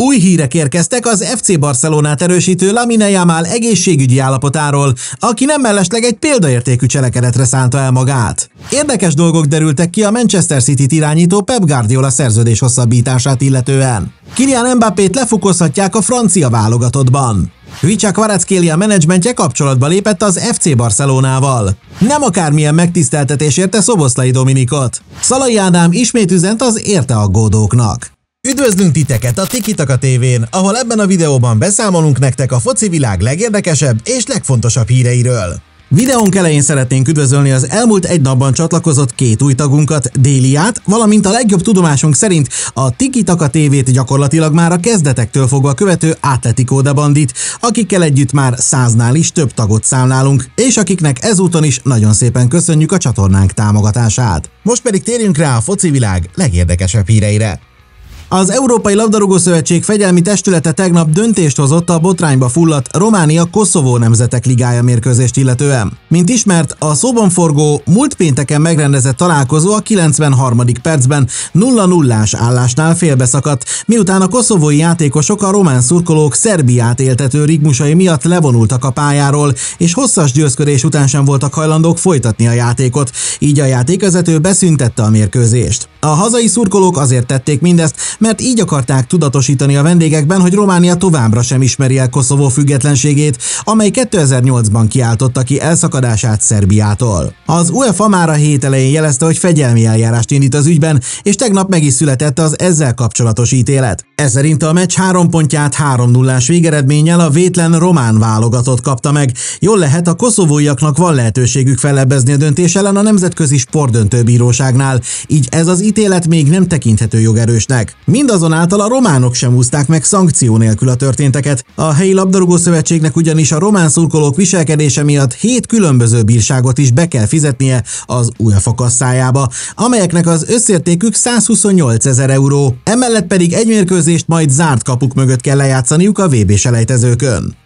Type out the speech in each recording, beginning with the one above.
Új hírek érkeztek az FC Barcelonát erősítő Lamine Yamal egészségügyi állapotáról, aki nem mellesleg egy példaértékű cselekedetre szánta el magát. Érdekes dolgok derültek ki a Manchester Cityt irányító Pep Guardiola szerződés hosszabbítását illetően. Kylian Mbappét lefukozhatják a francia válogatottban. Richard Kvaratskhelia menedzsmentje kapcsolatba lépett az FC Barcelonával. Nem akármilyen megtiszteltetés érte Szoboszlai Dominikot. Szalai Ádám ismét üzent az érte aggódóknak. Üdvözlünk titeket a Tiki Taka TV-n, ahol ebben a videóban beszámolunk nektek a foci világ legérdekesebb és legfontosabb híreiről. Videónk elején szeretnénk üdvözölni az elmúlt egy napban csatlakozott két új tagunkat, Déliát, valamint a legjobb tudomásunk szerint a Tiki Taka TV-t gyakorlatilag már a kezdetektől fogva követő Atletico de Bandit, akikkel együtt már 100-nál is több tagot számlálunk, és akiknek ezúton is nagyon szépen köszönjük a csatornánk támogatását. Most pedig térjünk rá a foci világ legérdekesebb híreire. Az Európai Labdarúgó-szövetség fegyelmi testülete tegnap döntést hozott a botrányba fulladt Románia-Koszovó Nemzetek Ligája mérkőzést illetően. Mint ismert, a szóban forgó múlt pénteken megrendezett találkozó a 93. percben 0-0-ás állásnál félbeszakadt, miután a koszovói játékosok a román szurkolók Szerbiát éltető rigmusai miatt levonultak a pályáról, és hosszas győzködés után sem voltak hajlandók folytatni a játékot, így a játékvezető beszüntette a mérkőzést. A hazai szurkolók azért tették mindezt, mert így akarták tudatosítani a vendégekben, hogy Románia továbbra sem ismeri el Koszovó függetlenségét, amely 2008-ban kiáltotta ki elszakadását Szerbiától. Az UEFA már a hét elején jelezte, hogy fegyelmi eljárást indít az ügyben, és tegnap meg is született az ezzel kapcsolatos ítélet. Ez szerint a meccs 3 pontját 3-0-ás végeredménnyel a vétlen román válogatott kapta meg. Jól lehet, a koszovóiaknak van lehetőségük fellebbezni a döntés ellen a Nemzetközi Sportdöntőbíróságnál, így ez az ítélet még nem tekinthető jogerősnek. Mindazonáltal a románok sem úszták meg szankció nélkül a történteket. A helyi labdarúgó-szövetségnek ugyanis a román szurkolók viselkedése miatt 7 különböző bírságot is be kell fizetnie az UEFA kasszájába, amelyeknek az összértékük 128 000 euró. Emellett pedig egy mérkőzést majd zárt kapuk mögött kell lejátszaniuk a VB-selejtezőkön.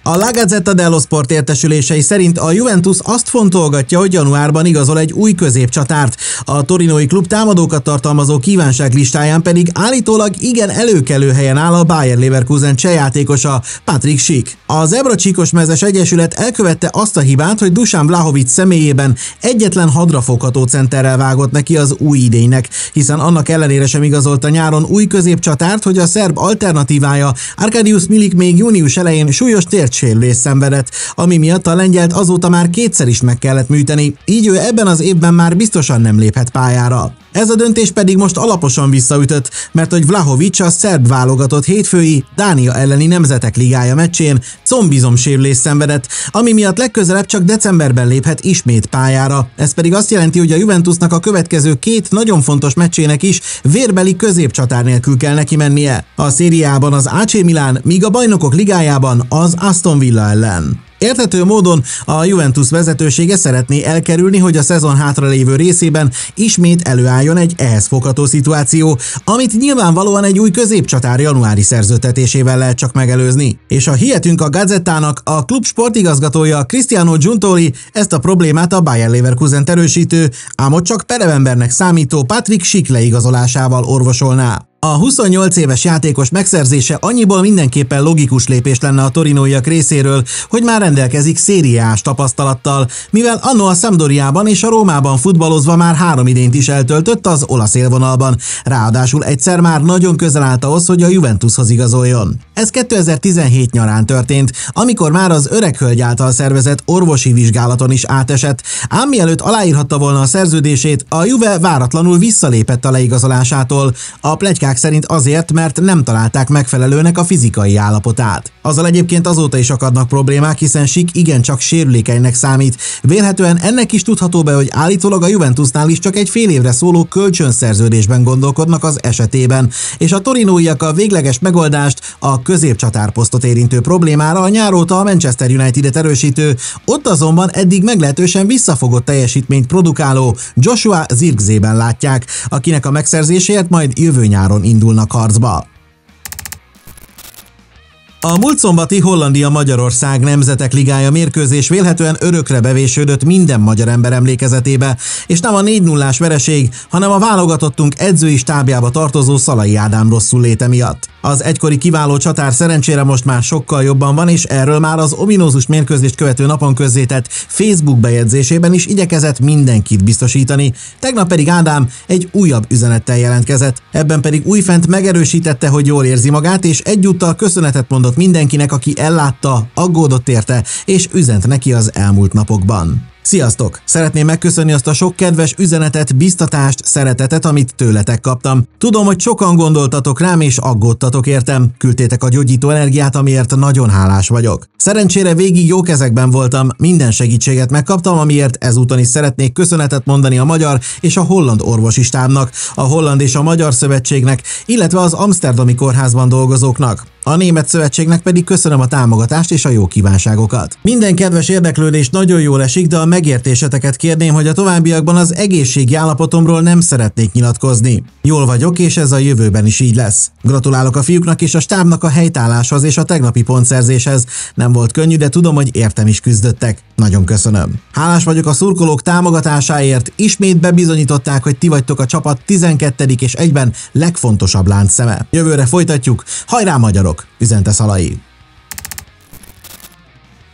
A La Gazzetta dello Sport értesülései szerint a Juventus azt fontolgatja, hogy januárban igazol egy új középcsatárt, a torinói klub támadókat tartalmazó kívánságlistáján pedig állítólag igen előkelő helyen áll a Bayer Leverkusen cseh játékosa, Patrik Schick. Az Ebra-Csíkosmezes Egyesület elkövette azt a hibát, hogy Dusan Vlahovic személyében egyetlen hadrafogható centerrel vágott neki az új idénynek, hiszen annak ellenére sem igazolta nyáron új középcsatárt, hogy a szerb alternatívája Arkadiusz Milik még június elején súlyos sérülés szenvedett, ami miatt a lengyelt azóta már kétszer is meg kellett műteni, így ő ebben az évben már biztosan nem léphet pályára. Ez a döntés pedig most alaposan visszaütött, mert hogy Vlahovic a szerb válogatott hétfői Dánia elleni Nemzetek Ligája meccsén combizomsérülés szenvedett, ami miatt legközelebb csak decemberben léphet ismét pályára. Ez pedig azt jelenti, hogy a Juventusnak a következő 2 nagyon fontos meccsének is vérbeli középcsatár nélkül kell neki mennie. A szériában az AC Milan, míg a Bajnokok Ligájában az Aston Villa ellen. Érthető módon a Juventus vezetősége szeretné elkerülni, hogy a szezon hátralévő részében ismét előálljon egy ehhez fogható szituáció, amit nyilvánvalóan egy új középcsatár januári szerződtetésével lehet csak megelőzni. És ha hihetünk a Gazettának, a klub sportigazgatója Cristiano Giuntoli ezt a problémát a Bayer Leverkusen erősítő, ám ott csak perevembernek számító Patrik Schick leigazolásával orvosolná. A 28 éves játékos megszerzése annyiból mindenképpen logikus lépés lenne a torinóiak részéről, hogy már rendelkezik szériás tapasztalattal, mivel anno a Sampdoriában és a Rómában futballozva már 3 idényt is eltöltött az olasz élvonalban, ráadásul egyszer már nagyon közel állt ahhoz, hogy a Juventushoz igazoljon. Ez 2017 nyarán történt, amikor már az öreg hölgy által szervezett orvosi vizsgálaton is átesett, ám mielőtt aláírhatta volna a szerződését, a Juve váratlanul visszalépett a leigazolásától. A pletykák szerint azért, mert nem találták megfelelőnek a fizikai állapotát. Azzal egyébként azóta is akadnak problémák, hiszen Schick igencsak sérülékenynek számít. Vélhetően ennek is tudható be, hogy állítólag a Juventusnál is csak egy fél évre szóló kölcsönszerződésben gondolkodnak az esetében, és a torinóiak a végleges megoldást, a középcsatárposztot érintő problémára a nyár óta a Manchester United-et erősítő, ott azonban eddig meglehetősen visszafogott teljesítményt produkáló Joshua Zirkzében látják, akinek a megszerzéséért majd jövő nyáron indulnak harcba. A múlt szombati Hollandia-Magyarország Nemzetek Ligája mérkőzés vélhetően örökre bevésődött minden magyar ember emlékezetébe, és nem a 4-0-ás vereség, hanem a válogatottunk edzői stábjába tartozó Szalai Ádám rosszul léte miatt. Az egykori kiváló csatár szerencsére most már sokkal jobban van, és erről már az ominózus mérkőzést követő napon közzétett Facebook bejegyzésében is igyekezett mindenkit biztosítani. Tegnap pedig Ádám egy újabb üzenettel jelentkezett, ebben pedig újfent megerősítette, hogy jól érzi magát, és egyúttal köszönetet mondott mindenkinek, aki ellátta, aggódott érte, és üzent neki az elmúlt napokban. Sziasztok! Szeretném megköszönni azt a sok kedves üzenetet, biztatást, szeretetet, amit tőletek kaptam. Tudom, hogy sokan gondoltatok rám és aggódtatok értem. Küldtétek a gyógyító energiát, amiért nagyon hálás vagyok. Szerencsére végig jó kezekben voltam, minden segítséget megkaptam, amiért ezúton is szeretnék köszönetet mondani a magyar és a holland orvosi stábnak, a holland és a magyar szövetségnek, illetve az amszterdami kórházban dolgozóknak. A német szövetségnek pedig köszönöm a támogatást és a jó kívánságokat. Minden kedves érdeklődés nagyon jól esik, de a megértéseteket kérném, hogy a továbbiakban az egészségi állapotomról nem szeretnék nyilatkozni. Jól vagyok, és ez a jövőben is így lesz. Gratulálok a fiúknak és a stábnak a helytálláshoz és a tegnapi pontszerzéshez. Nem volt könnyű, de tudom, hogy értem is küzdöttek. Nagyon köszönöm. Hálás vagyok a szurkolók támogatásáért. Ismét bebizonyították, hogy ti vagytok a csapat 12. és egyben legfontosabb láncszeme. Jövőre folytatjuk. Hajrá magyarok! Üzente Szalai.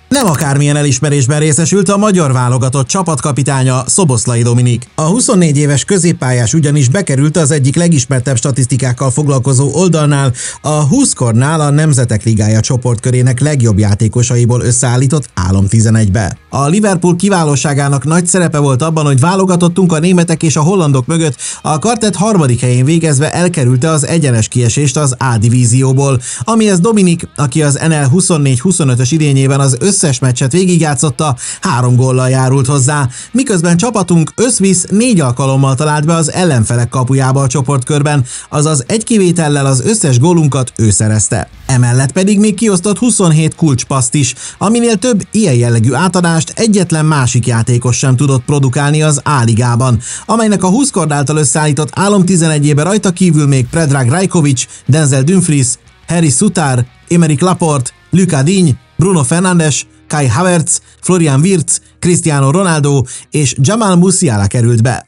Nem akármilyen elismerésben részesült a magyar válogatott csapatkapitánya, Szoboszlai Dominik. A 24 éves középpályás ugyanis bekerült az egyik legismertebb statisztikákkal foglalkozó oldalnál, a 20-kornál a Nemzetek Ligája csoportkörének legjobb játékosaiból összeállított Álom 11-be. A Liverpool kiválóságának nagy szerepe volt abban, hogy válogatottunk a németek és a hollandok mögött a kvartett harmadik helyén végezve elkerülte az egyenes kiesést az A divízióból, amihez Dominik, aki az NL 24-25-ös idényében az összes meccset végigjátszotta, 3 góllal járult hozzá, miközben csapatunk összvisz 4 alkalommal talált be az ellenfelek kapujába a csoportkörben, azaz egy kivétellel az összes gólunkat ő szerezte. Emellett pedig még kiosztott 27 kulcspaszt is, aminél több ilyen jellegű átadást egyetlen másik játékos sem tudott produkálni az A-ligában, amelynek a 20 kord által összeállított Álom 11-ébe rajta kívül még Predrag Rajkovic, Denzel Dumfries, Harry Suter, Aymeric Laporte, Luka Digne, Bruno Fernandes, Kai Havertz, Florian Wirtz, Cristiano Ronaldo és Jamal Musiala került be.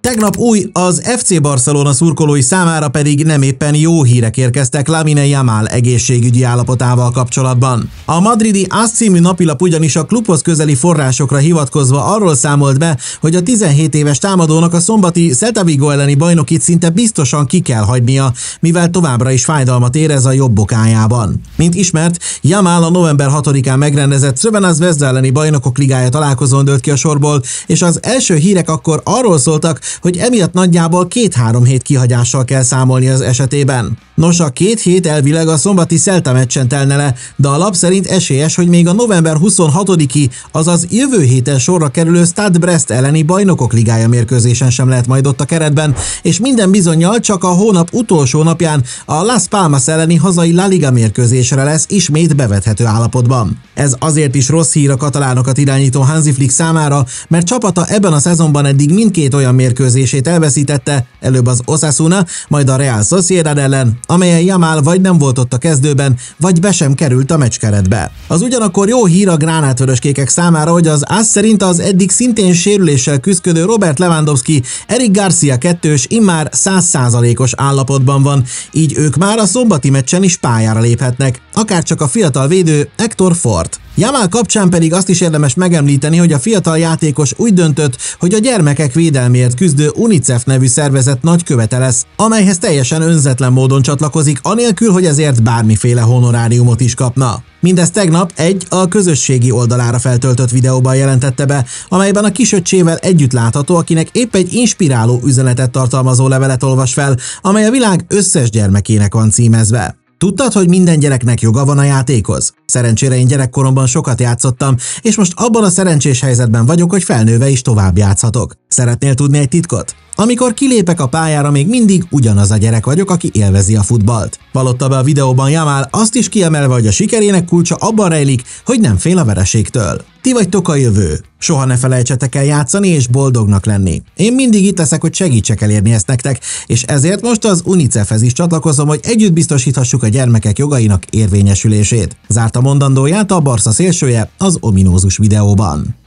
Tegnap új, az FC Barcelona szurkolói számára pedig nem éppen jó hírek érkeztek Lamine Yamal egészségügyi állapotával kapcsolatban. A madridi AS című napilap ugyanis a klubhoz közeli forrásokra hivatkozva arról számolt be, hogy a 17 éves támadónak a szombati Celta Vigo elleni bajnokit szinte biztosan ki kell hagynia, mivel továbbra is fájdalmat érez a jobb bokájában. Mint ismert, Yamal a november 6-án megrendezett Crvena Zvezda elleni bajnokok ligája találkozón dőlt ki a sorból, és az első hírek akkor arról szóltak, hogy emiatt nagyjából 2-3 hét kihagyással kell számolni az esetében. Nos, a 2 hét elvileg a szombati Celta meccsen telne le, de a lap szerint esélyes, hogy még a november 26-i, azaz jövő héten sorra kerülő Stade Brest elleni bajnokok ligája mérkőzésen sem lehet majd ott a keretben, és minden bizonnyal csak a hónap utolsó napján a Las Palmas elleni hazai La Liga mérkőzésre lesz ismét bevethető állapotban. Ez azért is rossz hír a katalánokat irányító Hansi Flick számára, mert csapata ebben a szezonban eddig mindkét olyan mérkőzését elveszítette, előbb az Osasuna, majd a Real Sociedad ellen, amelyen Yamal vagy nem volt ott a kezdőben, vagy be sem került a meccskeretbe. Az ugyanakkor jó hír a gránátvöröskékek számára, hogy az AS szerint az eddig szintén sérüléssel küzdködő Robert Lewandowski, Eric Garcia kettős immár 100%-os állapotban van, így ők már a szombati meccsen is pályára léphetnek, akárcsak a fiatal védő Hector Fort. Yamal kapcsán pedig azt is érdemes megemlíteni, hogy a fiatal játékos úgy döntött, hogy a gyermekek védelméért küzdő UNICEF nevű szervezet nagykövete lesz, amelyhez teljesen önzetlen módon csatlakozik, anélkül, hogy ezért bármiféle honoráriumot is kapna. Mindezt tegnap a közösségi oldalára feltöltött videóban jelentette be, amelyben a kisöccsével együtt látható, akinek épp egy inspiráló üzenetet tartalmazó levelet olvas fel, amely a világ összes gyermekének van címezve. Tudtad, hogy minden gyereknek joga van a játékhoz? Szerencsére én gyerekkoromban sokat játszottam, és most abban a szerencsés helyzetben vagyok, hogy felnőve is tovább játszhatok. Szeretnél tudni egy titkot? Amikor kilépek a pályára, még mindig ugyanaz a gyerek vagyok, aki élvezi a futballt. Vallotta be a videóban Yamal, azt is kiemelve, hogy a sikerének kulcsa abban rejlik, hogy nem fél a vereségtől. Ti vagytok a jövő. Soha ne felejtsetek el játszani és boldognak lenni. Én mindig itt leszek, hogy segítsek elérni ezt nektek, és ezért most az UNICEF-hez is csatlakozom, hogy együtt biztosíthassuk a gyermekek jogainak érvényesülését. Zárta mondandóját a Barca szélsője az ominózus videóban.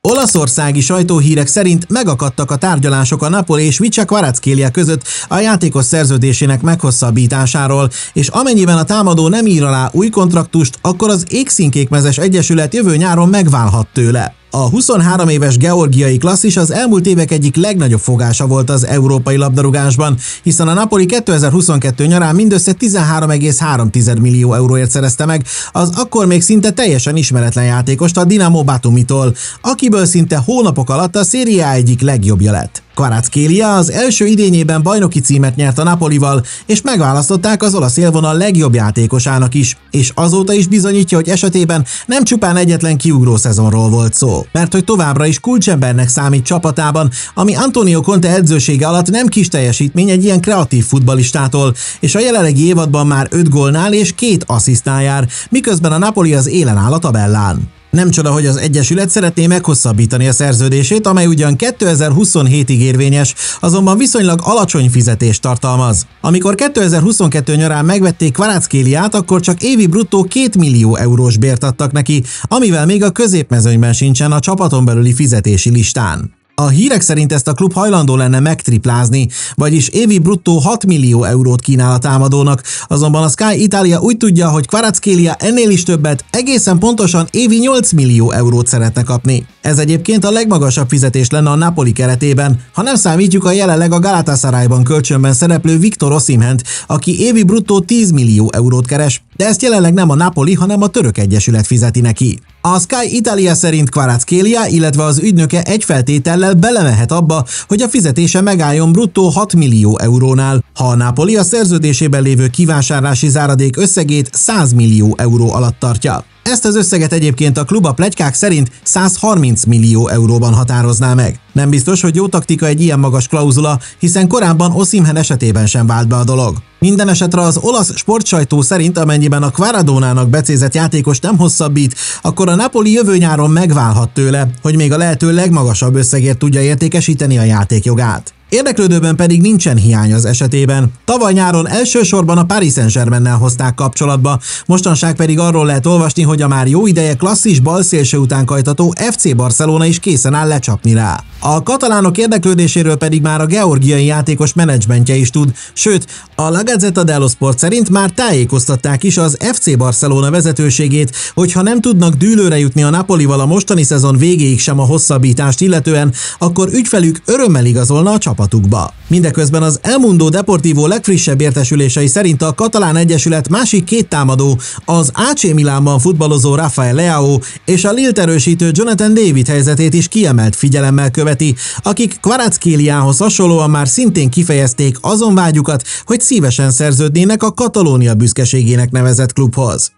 Olaszországi sajtóhírek szerint megakadtak a tárgyalások a Napoli és Vice Kvaratskhelia között a játékos szerződésének meghosszabbításáról, és amennyiben a támadó nem ír alá új kontraktust, akkor az Égszínkékmezes Egyesület jövő nyáron megválhat tőle. A 23 éves georgiai klasszis az elmúlt évek egyik legnagyobb fogása volt az európai labdarúgásban, hiszen a Napoli 2022 nyarán mindössze 13,3 millió euróért szerezte meg az akkor még szinte teljesen ismeretlen játékost a Dinamo Batumitól, akiből szinte hónapok alatt a Serie A egyik legjobbja lett. Kvaratskhelia az első idényében bajnoki címet nyert a Napolival, és megválasztották az olasz élvonal legjobb játékosának is, és azóta is bizonyítja, hogy esetében nem csupán egyetlen kiugró szezonról volt szó, mert hogy továbbra is kulcsembernek számít csapatában, ami Antonio Conte edzősége alatt nem kis teljesítmény egy ilyen kreatív futballistától, és a jelenlegi évadban már 5 gólnál és 2 asszisztnál jár, miközben a Napoli az élen áll a tabellán. Nem csoda, hogy az Egyesület szeretné meghosszabbítani a szerződését, amely ugyan 2027-ig érvényes, azonban viszonylag alacsony fizetést tartalmaz. Amikor 2022 nyarán megvették Kvaratskhéliát, akkor csak évi bruttó 2 millió eurós bért adtak neki, amivel még a középmezőnyben sincsen a csapaton belüli fizetési listán. A hírek szerint ezt a klub hajlandó lenne megtriplázni, vagyis évi bruttó 6 millió eurót kínál a támadónak, azonban a Sky Italia úgy tudja, hogy Kvaratskhelia ennél is többet, egészen pontosan évi 8 millió eurót szeretne kapni. Ez egyébként a legmagasabb fizetés lenne a Napoli keretében, ha nem számítjuk a jelenleg a Galatasarayban kölcsönben szereplő Viktor Osimhent, aki évi bruttó 10 millió eurót keres, de ezt jelenleg nem a Napoli, hanem a török egyesület fizeti neki. A Sky Italia szerint Kvaratskhelia, illetve az ügynöke egy feltétellel belemehet abba, hogy a fizetése megálljon bruttó 6 millió eurónál, ha a Napoli a szerződésében lévő kivásárlási záradék összegét 100 millió euró alatt tartja. Ezt az összeget egyébként a klub a pletykák szerint 130 millió euróban határozná meg. Nem biztos, hogy jó taktika egy ilyen magas klauzula, hiszen korábban Osimhen esetében sem vált be a dolog. Minden esetre az olasz sportsajtó szerint, amennyiben a Kvaradónának becézett játékos nem hosszabbít, akkor a Napoli jövő nyáron megválhat tőle, hogy még a lehető legmagasabb összegért tudja értékesíteni a játékjogát. Érdeklődőben pedig nincsen hiány az esetében. Tavaly nyáron elsősorban a Paris Saint-Germainnel hozták kapcsolatba, mostanság pedig arról lehet olvasni, hogy a már jó ideje klasszis balszélső után kajtató FC Barcelona is készen áll lecsapni rá. A katalánok érdeklődéséről pedig már a georgiai játékos menedzsmentje is tud, sőt, a La Gazzetta dello Sport szerint már tájékoztatták is az FC Barcelona vezetőségét, hogy ha nem tudnak dűlőre jutni a Napolival a mostani szezon végéig sem a hosszabbítást illetően, akkor ügyfelük örömmel igazolna a csapatukba. Mindeközben az El Mundo Deportivo legfrissebb értesülései szerint a katalán egyesület másik 2 támadó, az AC Milánban futballozó Rafael Leao és a Lille erősítő Jonathan David helyzetét is kiemelt figyelemmel követi, akik Kvaratskhéliához hasonlóan már szintén kifejezték azon vágyukat, hogy szívesen szerződnének a Katalónia büszkeségének nevezett klubhoz.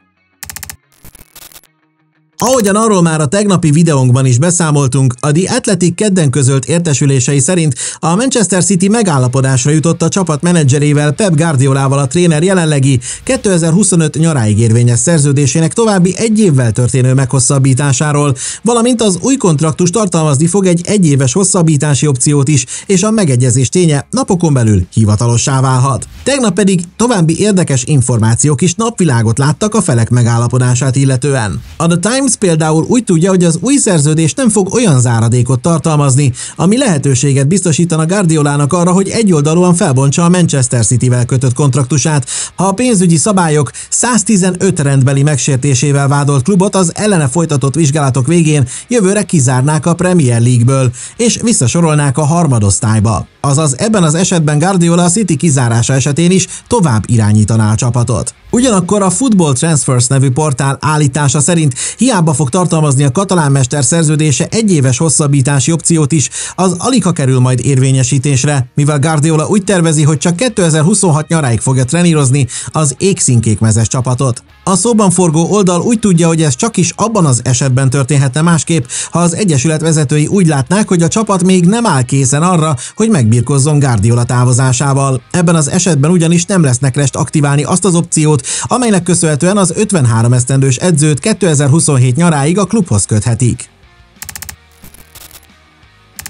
Ahogyan arról már a tegnapi videónkban is beszámoltunk, a The Athletic kedden közölt értesülései szerint a Manchester City megállapodásra jutott a csapat menedzserével, Pep Guardiolával, a tréner jelenlegi 2025 nyaráig érvényes szerződésének további 1 évvel történő meghosszabbításáról, valamint az új kontraktus tartalmazni fog egy 1 éves hosszabbítási opciót is, és a megegyezés ténye napokon belül hivatalossá válhat. Tegnap pedig további érdekes információk is napvilágot láttak a felek megállapodását illetően. A The Times például úgy tudja, hogy az új szerződés nem fog olyan záradékot tartalmazni, ami lehetőséget biztosítana Guardiolának arra, hogy egyoldalúan felbontsa a Manchester Cityvel kötött kontraktusát, ha a pénzügyi szabályok 115 rendbeli megsértésével vádolt klubot az ellene folytatott vizsgálatok végén jövőre kizárnák a Premier League-ből, és visszasorolnák a harmadosztályba. Azaz ebben az esetben Guardiola a City kizárása esetén is tovább irányítaná a csapatot. Ugyanakkor a Football Transfers nevű portál állítása szerint hiába hiába fog tartalmazni a katalán mester szerződése egyéves hosszabbítási opciót is, az aligha kerül majd érvényesítésre, mivel Guardiola úgy tervezi, hogy csak 2026 nyaráig fogja trenírozni az égszínkékmezes csapatot. A szóban forgó oldal úgy tudja, hogy ez csak is abban az esetben történhetne másképp, ha az egyesület vezetői úgy látnák, hogy a csapat még nem áll készen arra, hogy megbirkozzon Guardiola távozásával. Ebben az esetben ugyanis nem lesznek rest aktiválni azt az opciót, amelynek köszönhetően az 53 esztendős edzőt 2027 nyaráig a klubhoz köthetik.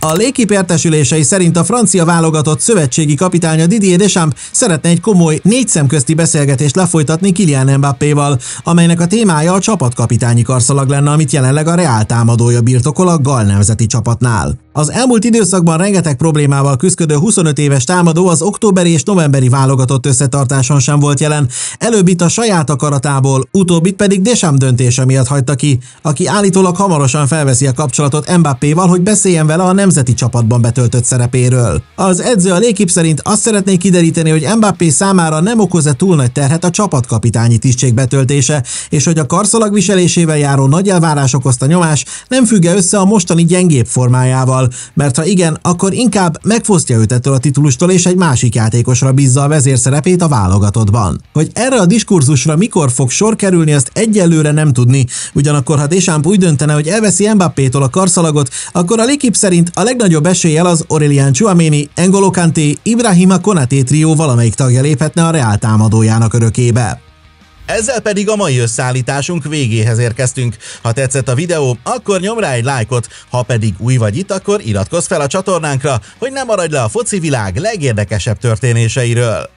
A L'Équipe értesülései szerint a francia válogatott szövetségi kapitánya Didier Deschamps szeretne egy komoly, négy szemközti beszélgetést lefolytatni Kylian Mbappéval, amelynek a témája a csapatkapitányi karszalag lenne, amit jelenleg a Real támadója birtokol a Gall nemzeti csapatnál. Az elmúlt időszakban rengeteg problémával küszködő 25 éves támadó az októberi és novemberi válogatott összetartáson sem volt jelen, előbb itt a saját akaratából, utóbbit pedig Deschamps döntése miatt hagyta ki, aki állítólag hamarosan felveszi a kapcsolatot Mbappéval, hogy beszéljen vele a nemzeti csapatban betöltött szerepéről. Az edző a L'Équipe szerint azt szeretné kideríteni, hogy Mbappé számára nem okoz-e túl nagy terhet a csapatkapitányi tisztség betöltése, és hogy a karszalag viselésével járó nagy elvárás okozta nyomás nem függ-e össze a mostani gyengébb formájával, mert ha igen, akkor inkább megfosztja őt ettől a titulustól és egy másik játékosra bízza a vezérszerepét a válogatottban. Hogy erre a diskurzusra mikor fog sor kerülni, azt egyelőre nem tudni, ugyanakkor ha Deschamps úgy döntene, hogy elveszi Mbappétól a karszalagot, akkor a L'Équipe szerint a legnagyobb eséllyel az Aurélien Tchouaméni, N'Golo Kanté, Ibrahima Konaté trió valamelyik tagja léphetne a Real támadójának örökébe. Ezzel pedig a mai összeállításunk végéhez érkeztünk. Ha tetszett a videó, akkor nyomd rá egy lájkot, ha pedig új vagy itt, akkor iratkozz fel a csatornánkra, hogy ne maradj le a foci világ legérdekesebb történéseiről.